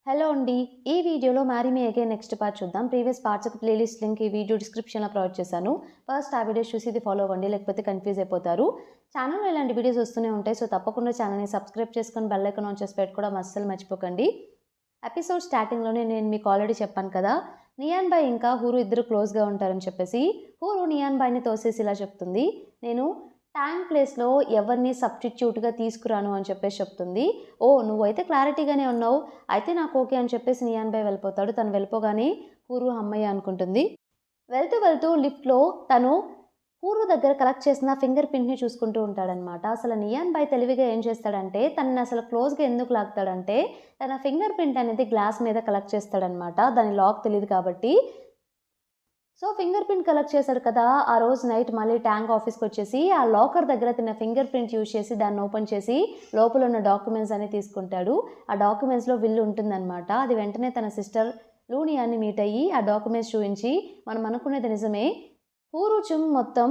Hello అండి. ఈ వీడియోలో marry me again next part చూద్దాం. ప్రీవియస్ పార్ట్స్ యొక్క ప్లేలిస్ట్ లింక్ ఈ వీడియో డిస్క్రిప్షన్లో ప్రొవైడ్ చేశాను. ఫస్ట్ ఆ వీడియోస్ చూసి ఇది ఫాలో అవ్వండి, లేకపోతే కన్ఫ్యూజ్ అయిపోతారు. ఛానల్లో ఇలాంటి వీడియోస్ వస్తూనే ఉంటాయి. సో తప్పకుండా ఛానల్ని సబ్స్క్రైబ్ చేసుకొని బెల్ ఐకాన్ ఆన్ చేసి పెట్టుకోవడం అస్సలు మర్చిపోకండి. ఎపిసోడ్ స్టార్టింగ్లోనే నేను మీకు ఆల్రెడీ చెప్పాను కదా, నియాన్ బాయ్ ఇంకా హూరు ఇద్దరు క్లోజ్గా ఉంటారని చెప్పేసి. హూరు నియాన్ బాయ్ని తోసేసి ఇలా చెప్తుంది, నేను ట్యాంక్ ప్లేస్లో ఎవరిని సబ్స్టిట్యూట్గా తీసుకురాను అని చెప్పేసి చెప్తుంది. ఓ నువ్వైతే క్లారిటీగానే ఉన్నావు, అయితే నాకు ఓకే అని చెప్పేసి నియాన్ బాయ్ వెళ్ళిపోతాడు. తను వెళ్ళిపోగానే హూరు అమ్మయ్య అనుకుంటుంది. వెళ్తూ వెళ్తూ లిఫ్ట్లో తను హూరు దగ్గర కలెక్ట్ చేసిన ఫింగర్ ప్రింట్ని చూసుకుంటూ ఉంటాడనమాట. అసలు నియాన్ బాయ్ తెలివిగా ఏం చేస్తాడంటే, తనని అసలు క్లోజ్గా ఎందుకు లాగుతాడంటే, తన ఫింగర్ ప్రింట్ అనేది గ్లాస్ మీద కలెక్ట్ చేస్తాడనమాట. దాని లాక్ తెలియదు కాబట్టి. సో ఫింగర్ ప్రింట్ కలెక్ట్ చేశాడు కదా, ఆ రోజు నైట్ మళ్ళీ ట్యాంక్ ఆఫీస్కి వచ్చేసి ఆ లాకర్ దగ్గర తిన్న ఫింగర్ ప్రింట్ యూజ్ చేసి దాన్ని ఓపెన్ చేసి లోపల ఉన్న డాక్యుమెంట్స్ అని తీసుకుంటాడు. ఆ డాక్యుమెంట్స్లో విల్లు ఉంటుందన్నమాట. అది వెంటనే తన సిస్టర్ లూనియాని మీట్ అయ్యి ఆ డాక్యుమెంట్స్ చూపించి, మనం అనుకునేది నిజమే, హూరు చుంగ్ మొత్తం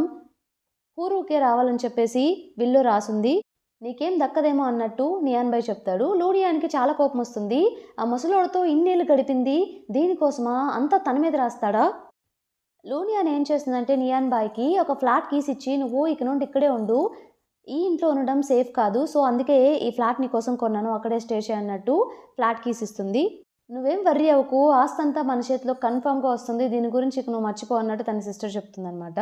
హూరుకే రావాలని చెప్పేసి విల్లు రాసుంది, నీకేం దక్కదేమో అన్నట్టు నియాన్ బాయ్ చెప్తాడు. లూనియానికి చాలా కోపం వస్తుంది. ఆ ముసలోడితో ఇన్నేళ్ళు గడిపింది దీనికోసమా, అంతా తన మీద రాస్తాడా? లూనియాన్ ఏం చేస్తుందంటే నియాన్ బాయ్కి ఒక ఫ్లాట్ కీస్ ఇచ్చి, నువ్వు ఇక నుండి ఇక్కడే ఉండు, ఈ ఇంట్లో ఉండడం సేఫ్ కాదు, సో అందుకే ఈ ఫ్లాట్ నీ కోసం కొన్నాను, అక్కడే స్టే చేయన్నట్టు ఫ్లాట్ కీస్ ఇస్తుంది. నువ్వేం వర్రీ అవ్వకు, ఆస్తంతా మన చేతిలో కన్ఫామ్గా వస్తుంది, దీని గురించి ఇక నువ్వు మర్చిపో అన్నట్టు తన సిస్టర్ చెప్తుందనమాట.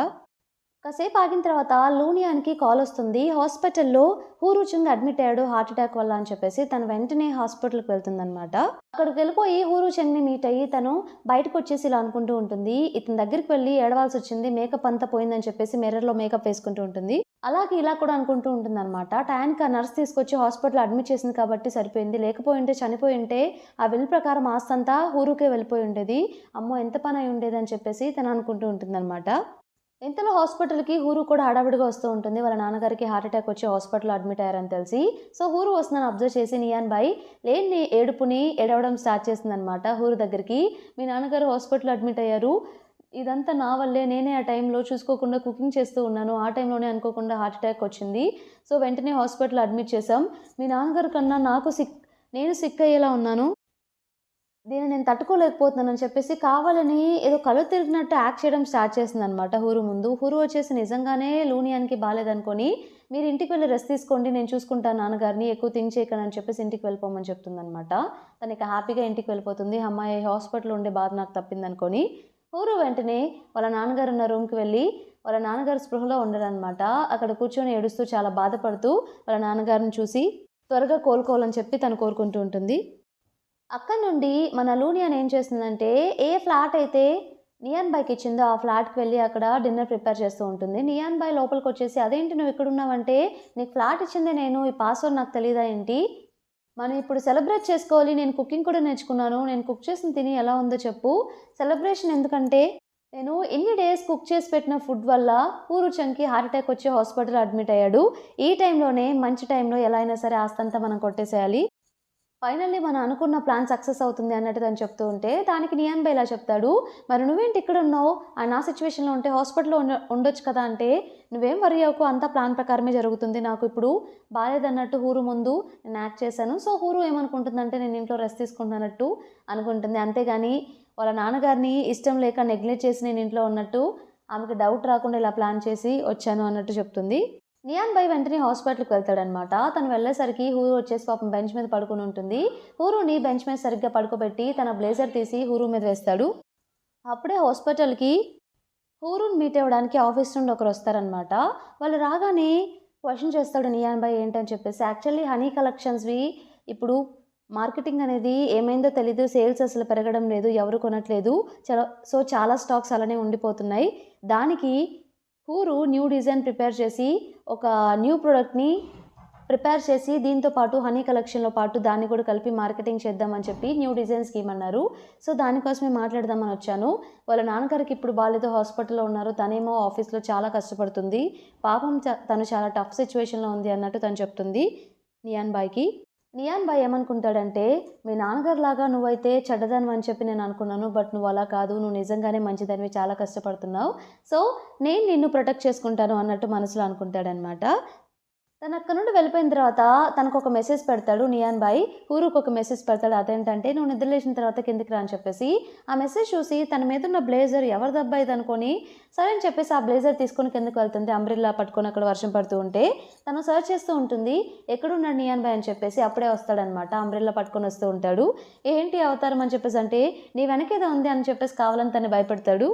కాసేపు ఆగిన తర్వాత లూనియాన్కి కాల్ వస్తుంది. హాస్పిటల్లో హూరు చుంగ్ అడ్మిట్ అయ్యాడు హార్ట్ అటాక్ వల్ల అని చెప్పేసి. తను వెంటనే హాస్పిటల్కి వెళ్తుందనమాట. అక్కడికి వెళ్ళిపోయి హూరు చుంగ్ని మీట్ అయ్యి తను బయటకు వచ్చేసి ఇలా అనుకుంటూ ఉంటుంది, ఇతని దగ్గరికి వెళ్ళి ఏడవాల్సి వచ్చింది, మేకప్ అంతా పోయిందని చెప్పేసి మిర్రర్లో మేకప్ వేసుకుంటూ ఉంటుంది. అలాగే ఇలా కూడా అనుకుంటూ ఉంటుంది అనమాట. టైంకి ఆ నర్స్ తీసుకొచ్చి హాస్పిటల్ అడ్మిట్ చేసింది కాబట్టి సరిపోయింది, లేకపోయి ఉంటే చనిపోయి ఉంటే ఆ విల్ ప్రకారం ఆస్తంతా హూరుకే వెళ్ళిపోయి ఉండేది, అమ్మో ఎంత పని అయి ఉండేది అని చెప్పేసి తను అనుకుంటూ ఉంటుంది అనమాట. ఇంతలో హాస్పిటల్కి హూరు కూడా హడావిడిగా వస్తూ ఉంటుంది. వాళ్ళ నాన్నగారికి హార్ట్ అటాక్ వచ్చి హాస్పిటల్లో అడ్మిట్ అయ్యారని తెలిసి. సో హూరు వస్తుందని అబ్జర్వ్ చేసి నియాన్ బాయ్ లేని ఏడుపుని ఏడవడం స్టార్ట్ చేసిందనమాట హూరు దగ్గరికి. మీ నాన్నగారు హాస్పిటల్లో అడ్మిట్ అయ్యారు, ఇదంతా నా వల్లే, నేనే ఆ టైంలో చూసుకోకుండా కుకింగ్ చేస్తూ ఉన్నాను, ఆ టైంలోనే అనుకోకుండా హార్ట్ అటాక్ వచ్చింది, సో వెంటనే హాస్పిటల్లో అడ్మిట్ చేశాం, మీ నాన్నగారు కన్నా నేను సిక్ అయ్యేలా ఉన్నాను, దీన్ని నేను తట్టుకోలేకపోతున్నానని చెప్పేసి కావాలని ఏదో కళ్ళు తిరిగినట్టు యాక్ట్ చేయడం స్టార్ట్ చేసిందనమాట హూరు ముందు. హూరు వచ్చేసి నిజంగానే లూనియాన్కి బాగాలేదనుకొని, మీరు ఇంటికి వెళ్ళి రెస్ట్ తీసుకోండి, నేను చూసుకుంటాను నాన్నగారిని, ఎక్కువ థింక్ చేయకండి అని చెప్పేసి ఇంటికి వెళ్ళిపోమని చెప్తుందనమాట. తనకి హ్యాపీగా ఇంటికి వెళ్ళిపోతుంది. అమ్మాయి హాస్పిటల్లో ఉండే బాధ నాకు తప్పిందనుకొని. హూరు వెంటనే వాళ్ళ నాన్నగారు ఉన్న రూమ్కి వెళ్ళి, వాళ్ళ నాన్నగారు స్పృహలో ఉండరనమాట. అక్కడ కూర్చొని ఏడుస్తూ చాలా బాధపడుతూ వాళ్ళ నాన్నగారిని చూసి త్వరగా కోలుకోవాలని చెప్పి తను కోరుకుంటూ ఉంటుంది. అక్కడ నుండి మన లూనియాన్ ఏం చేస్తుందంటే, ఏ ఫ్లాట్ అయితే నియాన్ బాయ్కి ఇచ్చిందో ఆ ఫ్లాట్కి వెళ్ళి అక్కడ డిన్నర్ ప్రిపేర్ చేస్తూ ఉంటుంది. నియాన్ బాయ్ లోపలికి వచ్చేసి, అదేంటి నువ్వు ఇక్కడ ఉన్నావంటే, నీకు ఫ్లాట్ ఇచ్చిందే నేను, ఈ పాస్వర్డ్ నాకు తెలీదా ఏంటి, మనం ఇప్పుడు సెలబ్రేట్ చేసుకోవాలి, నేను కుకింగ్ కూడా నేర్చుకున్నాను, నేను కుక్ చేసిన తిని ఎలా ఉందో చెప్పు, సెలబ్రేషన్ ఎందుకంటే నేను ఇన్ని డేస్ కుక్ చేసి పెట్టిన ఫుడ్ వల్ల హూరు చంగ్కి హార్ట్ అటాక్ వచ్చి హాస్పిటల్ అడ్మిట్ అయ్యాడు, ఈ టైంలోనే మంచి టైంలో ఎలా అయినా సరే ఆస్తంతా మనం కొట్టేసేయాలి, ఫైనల్లీ మనం అనుకున్న ప్లాన్ సక్సెస్ అవుతుంది అన్నట్టు తను చెప్తూ ఉంటే, దానికి నియాన్ బాయ్ ఇలా చెప్తాడు, మరి నువ్వేంటి ఇక్కడ ఉన్నావు, నా సిచ్యువేషన్లో ఉంటే హాస్పిటల్లో ఉండొచ్చు కదా అంటే, నువ్వేం వరీ అవ్వకు, అంతా ప్లాన్ ప్రకారమే జరుగుతుంది, నాకు ఇప్పుడు బాగాలేదన్నట్టు హూరు ముందు నేను యాక్ట్ చేశాను, సో హూరు ఏమనుకుంటుందంటే నేను ఇంట్లో రెస్ట్ తీసుకుంటున్నట్టు అనుకుంటుంది, అంతేగాని వాళ్ళ నాన్నగారిని ఇష్టం లేక నెగ్లెక్ట్ చేసి నేను ఇంట్లో ఉన్నట్టు ఆమెకు డౌట్ రాకుండా ఇలా ప్లాన్ చేసి వచ్చాను అన్నట్టు చెప్తుంది. నియాన్ బాయ్ వెంటనే హాస్పిటల్కి వెళ్తాడనమాట. తను వెళ్ళేసరికి హూరు వచ్చేసి పాపం బెంచ్ మీద పడుకుని ఉంటుంది. హూరుని బెంచ్ మీద సరిగ్గా పడుకోబెట్టి తన బ్లేజర్ తీసి హూరు మీద వేస్తాడు. అప్పుడే హాస్పిటల్కి హూరుని మీట్ అవ్వడానికి ఆఫీస్ నుండి ఒకరు వస్తారనమాట. వాళ్ళు రాగానే క్వశ్చన్ చేస్తాడు నియాన్ బాయ్ ఏంటని చెప్పేసి. యాక్చువల్లీ హనీ కలెక్షన్స్వి ఇప్పుడు మార్కెటింగ్ అనేది ఏమైందో తెలీదు, సేల్స్ అసలు పెరగడం లేదు, ఎవరు కొనట్లేదు, చాలా స్టాక్స్ అలానే ఉండిపోతున్నాయి, దానికి హూరు న్యూ డిజైన్ ప్రిపేర్ చేసి ఒక న్యూ ప్రోడక్ట్ని ప్రిపేర్ చేసి దీంతో పాటు హనీ కలెక్షన్లో పాటు దాన్ని కూడా కలిపి మార్కెటింగ్ చేద్దామని చెప్పి న్యూ డిజైన్ స్కీమ్ అన్నారు, సో దానికోసమే మాట్లాడదామని వచ్చాను, వాళ్ళ నాన్నగారికి ఇప్పుడు బాగాలేదో హాస్పిటల్లో ఉన్నారు, తనేమో ఆఫీస్లో చాలా కష్టపడుతుంది, పాపం తను చాలా టఫ్ సిచ్యువేషన్లో ఉంది అన్నట్టు తను చెప్తుంది నియాన్ బాయ్కి. నియాన్ బాయ్ ఏమనుకుంటాడంటే, మీ నాన్నగారు లాగా నువ్వైతే చెడ్డదాని అని చెప్పి నేను అనుకున్నాను, బట్ నువ్వు అలా కాదు, నువ్వు నిజంగానే మంచిదానివి, చాలా కష్టపడుతున్నావు, సో నేను నిన్ను ప్రొటెక్ట్ చేసుకుంటాను అన్నట్టు మనసులో అనుకుంటాడనమాట. తను అక్కడ నుండి వెళ్ళిపోయిన తర్వాత తనకు ఒక మెసేజ్ పెడతాడు నియాన్ బాయ్. హూరుకు ఒక మెసేజ్ పెడతాడు. అదేంటంటే నువ్వు నిద్ర లేచిన తర్వాత కిందికి రా అని చెప్పేసి. ఆ మెసేజ్ చూసి తన మీద ఉన్న బ్లేజర్ ఎవరిదబ్బా ఇది అనుకొని సరే అని చెప్పేసి ఆ బ్లేజర్ తీసుకొని కిందకి వెళ్తుంది. అంబ్రెల్లా పట్టుకొని అక్కడ వర్షం పడుతూ ఉంటే తను సర్చ్ చేస్తూ ఉంటుంది ఎక్కడున్నాడు నియాన్ బాయ్ అని చెప్పేసి. అప్పుడే వస్తాడనమాట. అంబ్రెల్లా పట్టుకొని వస్తూ ఉంటాడు. ఏంటి అవతారం అని చెప్పేసి అంటే నీ వెనకేదో ఉంది అని చెప్పేసి కావాలని తను భయపెడతాడు.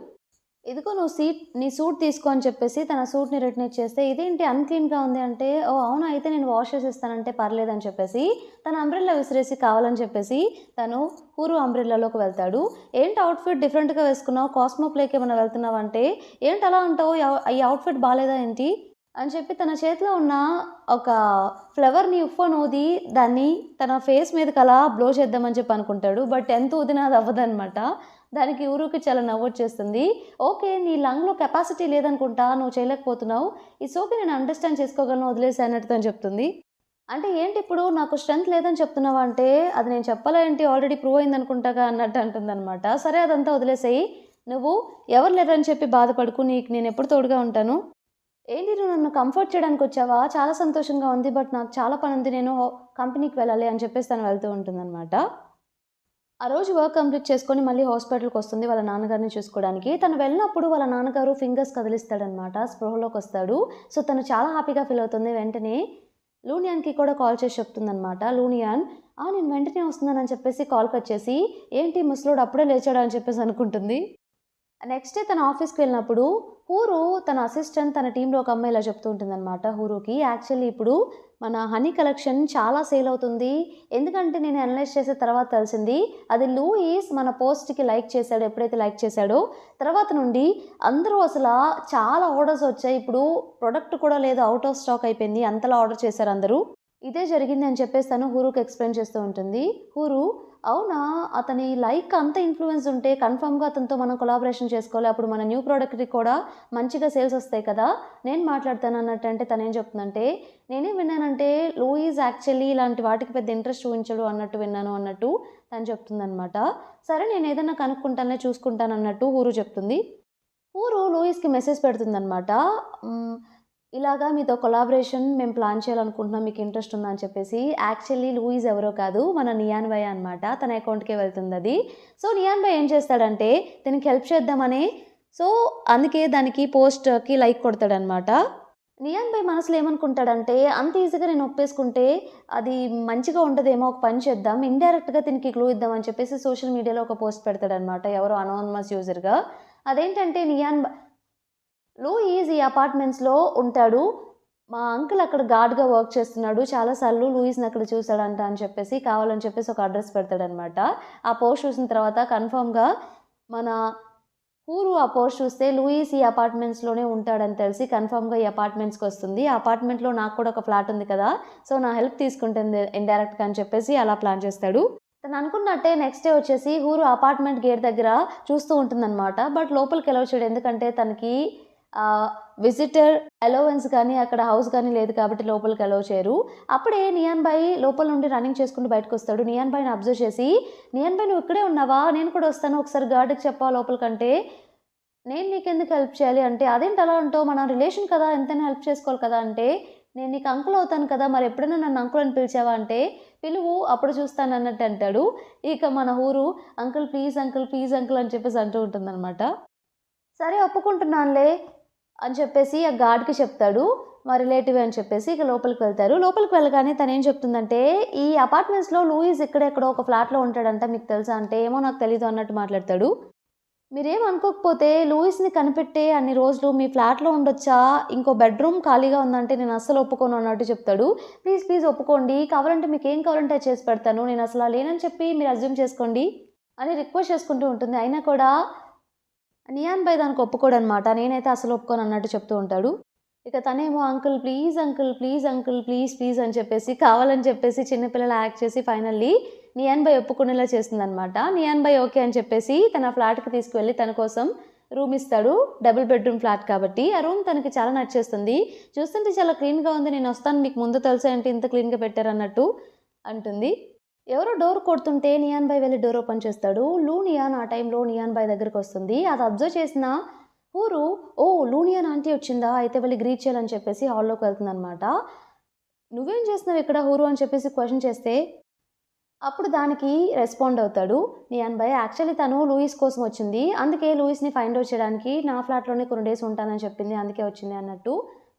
ఇదిగో నువ్వు నీ సూట్ తీసుకో అని చెప్పేసి తన సూట్ని రిటర్న్ ఇచ్చేస్తే ఇదేంటి అన్క్లీన్గా ఉంది అంటే ఓ అవునా అయితే నేను వాష్ చేసేస్తానంటే పర్లేదని చెప్పేసి తన అంబ్రెల్లా విసిరేసి కావాలని చెప్పేసి తను హూరు అంబ్రెల్లాలోకి వెళ్తాడు. ఏంటి అవుట్ఫిట్ డిఫరెంట్గా వేసుకున్నావు, కాస్మో ప్లేకి ఏమైనా వెళ్తున్నావు అంటే ఏంటి అలా అంటావు, ఈ అవుట్ఫిట్ బాగాలేదా ఏంటి అని చెప్పి తన చేతిలో ఉన్న ఒక ఫ్లవర్ని ఉఫ్ఫనూది దాన్ని తన ఫేస్ మీదకి అలా బ్లో చేద్దామని చెప్పి అనుకుంటాడు. బట్ ఎంత ఊదినా అది అవ్వదనమాట. దానికి ఊరుకి చాలా నవ్వొచ్చేస్తుంది. ఓకే నీ లంగ్లో కెపాసిటీ లేదనుకుంటా, నువ్వు చేయలేకపోతున్నావు, ఇట్స్ ఓకే నేను అండర్స్టాండ్ చేసుకోగలను, వదిలేసి అన్నట్టు అని చెప్తుంది. అంటే ఏంటి ఇప్పుడు నాకు స్ట్రెంత్ లేదని చెప్తున్నావా అంటే అది నేను చెప్పాలా ఏంటి, ఆల్రెడీ ప్రూవ్ అయింది అనుకుంటాగా అన్నట్టు అంటుందన్నమాట. సరే అదంతా వదిలేసేయి, నువ్వు ఎవరు లేరని చెప్పి బాధపడుకు, నీకు నేను ఎప్పుడు తోడుగా ఉంటాను. ఏంటి నువ్వు నన్ను కంఫర్ట్ చేయడానికి వచ్చావా, చాలా సంతోషంగా ఉంది, బట్ నాకు చాలా పని ఉంది, నేను కంపెనీకి వెళ్ళాలి అని చెప్పేసి తను వెళ్తూ ఉంటుందన్నమాట. ఆ రోజు వర్క్ కంప్లీట్ చేసుకొని మళ్ళీ హాస్పిటల్కి వస్తుంది వాళ్ళ నాన్నగారిని చూసుకోవడానికి. తను వెళ్ళినప్పుడు వాళ్ళ నాన్నగారు ఫింగర్స్ కదిలిస్తాడనమాట, స్పృహలోకి వస్తాడు. సో తను చాలా హ్యాపీగా ఫీల్ అవుతుంది. వెంటనే లూనియాన్కి కూడా కాల్ చేసి చెప్తుందనమాట. లూనియాన్ నేను వెంటనే వస్తున్నానని చెప్పేసి కాల్ కట్ చేసి ఏంటి ముసలోడు అప్పుడే లేచాడు అని చెప్పేసి అనుకుంటుంది. నెక్స్ట్ డే తన ఆఫీస్కి వెళ్ళినప్పుడు హూరు తన అసిస్టెంట్ తన టీంలో ఒక అమ్మాయి ఇలా చెప్తూ ఉంటుందన్నమాట హూరుకి. యాక్చువల్లీ ఇప్పుడు మన హనీ కలెక్షన్ చాలా సేల్ అవుతుంది, ఎందుకంటే నేను అనలైజ్ చేసే తర్వాత తెలిసింది అది లూయిస్ మన పోస్ట్కి లైక్ చేశాడు. ఎప్పుడైతే లైక్ చేశాడో తర్వాత నుండి అందరూ అసలు చాలా ఆర్డర్స్ వచ్చాయి, ఇప్పుడు ప్రొడక్ట్ కూడా లేదు, అవుట్ ఆఫ్ స్టాక్ అయిపోయింది, అంతలా ఆర్డర్ చేశారు అందరూ, ఇదే జరిగింది అని చెప్పేసి తను హూరుకి ఎక్స్ప్లెయిన్ చేస్తూ ఉంటుంది. హూరు అవునా, అతని లైక్ అంత ఇన్ఫ్లుయెన్స్ ఉంటే కన్ఫర్మ్గా అతనితో మనం కొలాబరేషన్ చేసుకోవాలి, అప్పుడు మన న్యూ ప్రోడక్ట్కి కూడా మంచిగా సేల్స్ వస్తాయి కదా, నేను మాట్లాడతాను అన్నట్టు. అంటే తను ఏం చెప్తుందంటే నేనేం విన్నానంటే లూయిస్ యాక్చువల్లీ ఇలాంటి వాటికి పెద్ద ఇంట్రెస్ట్ చూపించడు అన్నట్టు విన్నాను అన్నట్టు తను చెప్తుందనమాట. సరే నేను ఏదైనా కనుక్కుంటానే చూసుకుంటాను అన్నట్టు హూరు చెప్తుంది. హూరు లూయిస్కి మెసేజ్ పెడుతుందనమాట. ఇలాగా మీతో కొలాబరేషన్ మేము ప్లాన్ చేయాలనుకుంటున్నాం, మీకు ఇంట్రెస్ట్ ఉందా అని చెప్పేసి. యాక్చువల్లీ లూయిస్ ఎవరో కాదు మన నియాన్ బాయ్ అనమాట, తన అకౌంట్కే వెళ్తుంది అది. సో నియాన్ బాయ్ ఏం చేస్తాడంటే దీనికి హెల్ప్ చేద్దామని సో అందుకే దానికి పోస్ట్కి లైక్ కొడతాడనమాట. నియాన్ బాయ్ మనసులో ఏమనుకుంటాడంటే అంత ఈజీగా నేను ఒప్పేసుకుంటే అది మంచిగా ఉండదేమో, ఒక పని చేద్దాం, ఇండైరెక్ట్గా దీనికి క్లూ ఇద్దామని చెప్పేసి సోషల్ మీడియాలో ఒక పోస్ట్ పెడతాడనమాట ఎవరో అనోనమస్ యూజర్గా. అదేంటంటే లూయిస్ ఈ అపార్ట్మెంట్స్లో ఉంటాడు, మా అంకుల్ అక్కడ గార్డ్గా వర్క్ చేస్తున్నాడు, చాలాసార్లు లూయిస్ని అక్కడ చూశాడంట అని చెప్పేసి కావాలని చెప్పేసి ఒక అడ్రస్ పెడతాడనమాట. ఆ పోస్ట్ చూసిన తర్వాత కన్ఫర్మ్గా మన హూరు ఆ పోస్ట్ చూస్తే లూయిస్ ఈ అపార్ట్మెంట్స్లోనే ఉంటాడని తెలిసి కన్ఫర్మ్గా ఈ అపార్ట్మెంట్స్కి వస్తుంది. ఆ అపార్ట్మెంట్లో నాకు కూడా ఒక ఫ్లాట్ ఉంది కదా, సో నా హెల్ప్ తీసుకుంటుంది ఇండైరెక్ట్గా అని చెప్పేసి అలా ప్లాన్ చేస్తాడు. తను అనుకున్నట్టే నెక్స్ట్ డే వచ్చేసి హూరు అపార్ట్మెంట్ గేట్ దగ్గర చూస్తూ ఉంటుందన్నమాట. బట్ లోపలికి ఎలా వచ్చాడు, ఎందుకంటే తనకి విజిటర్ అలవెన్స్ కానీ అక్కడ హౌస్ కానీ లేదు కాబట్టి లోపలికి అలౌ చేయరు. అప్పుడే నియాన్ బాయ్ లోపల నుండి రన్నింగ్ చేసుకుంటూ బయటకు వస్తాడు. నియాన్ బాయ్ని అబ్జర్వ్ చేసి నియాన్ బాయ్ నువ్వు ఇక్కడే ఉన్నావా, నేను కూడా వస్తాను, ఒకసారి గార్డ్కి చెప్పా లోపలికంటే నేను నీకెందుకు హెల్ప్ చేయాలి అంటే అదేంటి అలా అంటావు, మన రిలేషన్ కదా, ఎంతైనా హెల్ప్ చేసుకోవాలి కదా అంటే నేను నీకు అంకుల్ అవుతాను కదా, మరి ఎప్పుడైనా నన్ను అంకుల్ అని పిలిచావా అంటే పిలువు అప్పుడు చూస్తాను అన్నట్టు అంటాడు. ఇక మన హూరు అంకుల్ ప్లీజ్ అంకుల్ అని చెప్పేసి అంటూ ఉంటుందన్నమాట. సరే ఒప్పుకుంటున్నానులే అని చెప్పేసి ఆ గార్డ్కి చెప్తాడు, మా రిలేటివ్ అని చెప్పేసి ఇక లోపలికి వెళ్తారు. లోపలికి వెళ్ళగానే తను ఏం చెప్తుందంటే ఈ అపార్ట్మెంట్స్లో లూయిస్ ఎక్కడెక్కడో ఒక ఫ్లాట్లో ఉంటాడంట, మీకు తెలుసా అంటే ఏమో నాకు తెలీదు అన్నట్టు మాట్లాడతాడు. మీరేం అనుకోకపోతే లూయిస్ని కనిపెట్టే అన్ని రోజులు మీ ఫ్లాట్లో ఉండొచ్చా, ఇంకో బెడ్రూమ్ ఖాళీగా ఉందంటే నేను అస్సలు ఒప్పుకోను అన్నట్టు చెప్తాడు. ప్లీజ్ ఒప్పుకోండి, కావాలంటే మీకు ఏం కావాలంటే చేసి పెడతాను, నేను అసలు లేనని చెప్పి మీరు అజ్యూమ్ చేసుకోండి అని రిక్వెస్ట్ చేసుకుంటూ ఉంటుంది. అయినా కూడా నియాన్ బాయ్ దానికి ఒప్పుకోడనమాట, నేనైతే అసలు ఒప్పుకోను అన్నట్టు చెప్తూ ఉంటాడు. ఇక తనేమో అంకుల్ ప్లీజ్ అని చెప్పేసి కావాలని చెప్పేసి చిన్నపిల్లలు యాక్ట్ చేసి ఫైనల్లీ నియాన్ బాయ్ ఒప్పుకునేలా చేస్తుందనమాట. నియాన్ బాయ్ ఓకే అని చెప్పేసి తన ఫ్లాట్కి తీసుకువెళ్ళి తన కోసం రూమ్ ఇస్తాడు, డబుల్ బెడ్రూమ్ ఫ్లాట్ కాబట్టి. ఆ రూమ్ తనకి చాలా నచ్చేస్తుంది, చూస్తుంటే చాలా క్లీన్గా ఉంది, నేను వస్తాను మీకు ముందు తెలుసా ఏంటి ఇంత క్లీన్గా పెట్టారన్నట్టు అంటుంది. ఎవరో డోర్ కొడుతుంటే నియాన్ బాయ్ వెళ్ళి డోర్ ఓపెన్ చేస్తాడు. లూనియాన్ ఆ టైంలో నియాన్ బాయ్ దగ్గరికి వస్తుంది. అది అబ్జర్వ్ చేసిన హూరు లూనియాన్ ఆంటీ వచ్చిందా, అయితే వెళ్ళి గ్రీట్ చేయాలని చెప్పేసి హాల్లోకి వెళ్తుందనమాట. నువ్వేం చేస్తున్నావు ఇక్కడ హూరు అని చెప్పేసి క్వశ్చన్ చేస్తే అప్పుడు దానికి రెస్పాండ్ అవుతాడు నియాన్ భాయ్, యాక్చువల్లీ తను లూయిస్ కోసం వచ్చింది, అందుకే లూయిస్ని ఫైండ్ అవుట్ చేయడానికి నా ఫ్లాట్లోనే కొన్ని డేస్ ఉంటానని చెప్పింది, అందుకే వచ్చింది అన్నట్టు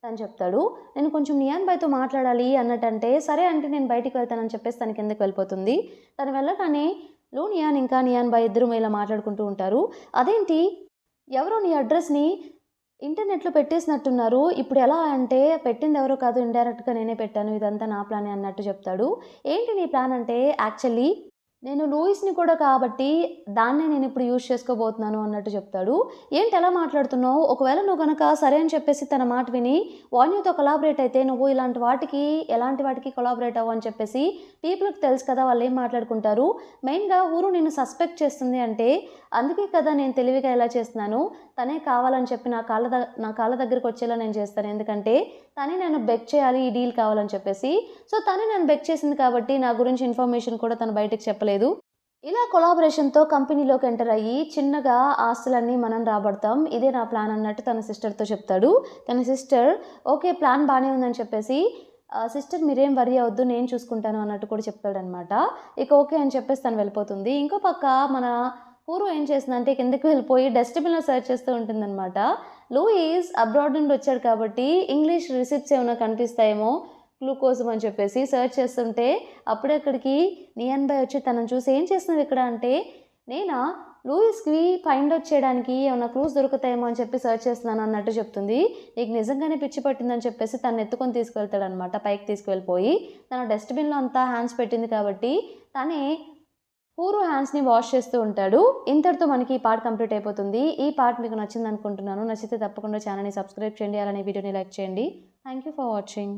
తను చెప్తాడు. నేను కొంచెం నియాన్ భాయ్తో మాట్లాడాలి అన్నట్టంటే సరే అంటే నేను బయటికి వెళ్తానని చెప్పేసి తన కిందకి వెళ్ళిపోతుంది. తను వెళ్ళగానే నియాన్ ఇంకా నియాన్ భాయ్ ఇద్దరు ఇలా మాట్లాడుకుంటూ ఉంటారు. అదేంటి ఎవరో నీ అడ్రస్ని ఇంటర్నెట్లో పెట్టేసినట్టున్నారు, ఇప్పుడు ఎలా అంటే పెట్టింది ఎవరో కాదు, ఇండైరెక్ట్గా నేనే పెట్టాను, ఇదంతా నా ప్లానే అన్నట్టు చెప్తాడు. ఏంటి నీ ప్లాన్ అంటే యాక్చువల్లీ నేను లూయిస్ని కూడా కాబట్టి దాన్నే నేను ఇప్పుడు యూజ్ చేసుకోబోతున్నాను అన్నట్టు చెప్తాడు. ఏంటి ఎలా మాట్లాడుతున్నావు, ఒకవేళ నువ్వు కనుక సరే అని చెప్పేసి తన మాట విని వాన్యూతో కొలాబరేట్ అయితే నువ్వు ఎలాంటి వాటికి కొలాబరేట్ అవ్వు అని చెప్పేసి పీపుల్కి తెలుసు కదా, వాళ్ళు ఏం మాట్లాడుకుంటారు. మెయిన్గా ఊరు నిన్ను సస్పెక్ట్ చేస్తుంది అంటే అందుకే కదా నేను తెలివిగా ఎలా చేస్తున్నాను, తనే కావాలని చెప్పి నా కాళ్ళ దగ్గరికి వచ్చేలా నేను చేస్తాను, ఎందుకంటే తనే నన్ను బెక్ చేయాలి ఈ డీల్ కావాలని చెప్పేసి. సో తనే నన్ను బెక్ చేసింది కాబట్టి నా గురించి ఇన్ఫర్మేషన్ కూడా తను బయటకు చెప్పలేదు. ఇలా కొలాబరేషన్తో కంపెనీలోకి ఎంటర్ అయ్యి చిన్నగా ఆస్తులన్నీ మనం రాబడతాం, ఇదే నా ప్లాన్ అన్నట్టు తన సిస్టర్తో చెప్తాడు. తన సిస్టర్ ఓకే ప్లాన్ బాగానే ఉందని చెప్పేసి సిస్టర్ మీరేం వరీ అవద్దు నేను చూసుకుంటాను అన్నట్టు కూడా చెప్తాడనమాట. ఇక ఓకే అని చెప్పేసి తను వెళ్ళిపోతుంది. ఇంకో పక్క మన పూర్వ ఏం చేస్తుందంటే కిందకి వెళ్ళిపోయి డస్ట్బిన్లో సర్చ్ చేస్తూ ఉంటుందన్నమాట. లూయిస్ అబ్రాడ్ నుండి వచ్చాడు కాబట్టి ఇంగ్లీష్ రిసిప్ట్స్ ఏమైనా కనిపిస్తాయేమో క్లూ కోసం అని చెప్పేసి సర్చ్ చేస్తుంటే అప్పుడే అక్కడికి నియాన్ భాయ్ వచ్చి తనను చూసి ఏం చేస్తున్నావు ఇక్కడ అంటే నేనా లూయిస్కి ఫైండ్ అవుట్ చేయడానికి ఏమైనా క్లూస్ దొరుకుతాయేమో అని చెప్పి సర్చ్ చేస్తున్నాను అన్నట్టు చెప్తుంది. నీకు నిజంగానే పిచ్చి పట్టిందని చెప్పేసి తను ఎత్తుకొని తీసుకెళ్తాడనమాట. పైకి తీసుకువెళ్ళిపోయి తన డస్ట్బిన్లో అంతా హ్యాండ్స్ పెట్టింది కాబట్టి తనే పూర్వ హ్యాండ్స్ని వాష్ చేస్తూ ఉంటాడు. ఇంతటితో మనకి ఈ పార్ట్ కంప్లీట్ అయిపోతుంది. ఈ పార్ట్ మీకు నచ్చింది అనుకుంటున్నాను. నచ్చితే తప్పకుండా ఛానల్ని సబ్స్క్రైబ్ చేయండి, అలానే వీడియోని లైక్ చేయండి. Thank you for watching.